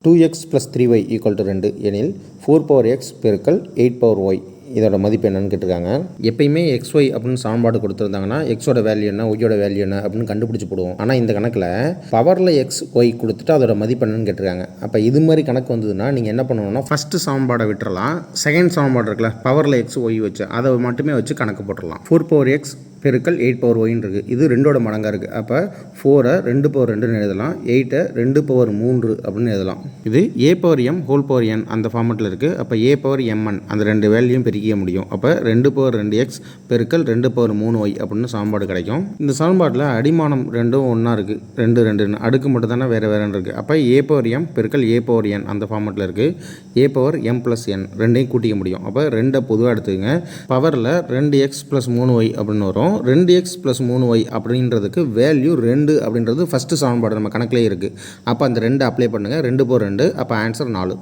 2x + 3y = 2 எனில் 4x பெருக்கல் 8y இதோட மதிப்பு என்னன்னு கேட்டிருக்காங்க. எப்பயுமே xy அப்படின்னு சமன்பாடு கொடுத்துருந்தாங்கன்னா எக்ஸோட வேல்யூ என்ன ஒய்யோட வேல்யூ என்ன அப்படின்னு கண்டுபிடிச்சி போடுவோம். ஆனால் இந்த கணக்கில் பவரில் xy கொடுத்துட்டு அதோட மதிப்பு என்னன்னு கேட்டிருக்காங்க. அப்போ இது மாதிரி கணக்கு வந்ததுன்னா நீங்கள் என்ன பண்ணணும்னா ஃபஸ்ட்டு சமன்பாடை விட்டுறலாம். செகண்ட் சமன்பாடு இருக்குல்ல பவரில் xy வச்சு அதை மட்டுமே வச்சு கணக்கு போட்டுடலாம். 4x பெருக்கல் 8y இருக்குது. இது 2ஓட மடங்காக இருக்குது. அப்போ 4 2/2 எழுதலாம், 8 2/3 அப்படின்னு எழுதலாம். இது a/m அந்த ஃபார்மெட்டில் இருக்குது. அப்போ a/mn அந்த ரெண்டு வேல்யூயும் பிரிக்க முடியும். அப்போ 2/2x பெருக்கல் 2/3y அப்படின்னு சமன்பாடு கிடைக்கும். இந்த சமன்பாட்டில் அடிமானம் ரெண்டும் ஒன்றா இருக்குது. 2 அடுக்கு மட்டும் தானே வேறு வேறுன்னு இருக்குது. அப்போ a/m பெருக்கல் a/n அந்த ஃபார்மெட்டில் இருக்குது. a/m+n ரெண்டையும் கூட்டிக்க முடியும். அப்போ 2 பொதுவாக எடுத்துக்கங்க. பவரில் 2x + 3y அப்படின்னு வரும். 2x + 3y அப்படின்றதுக்கு வேல்யூ 2 அப்படின்றது ஃபஸ்ட்டு சமன்பாடு நம்ம கணக்கிலே இருக்குது. அப்போ அந்த 2 அப்ளை பண்ணுங்கள். 2/2 அப்போ ஆன்சர் 4.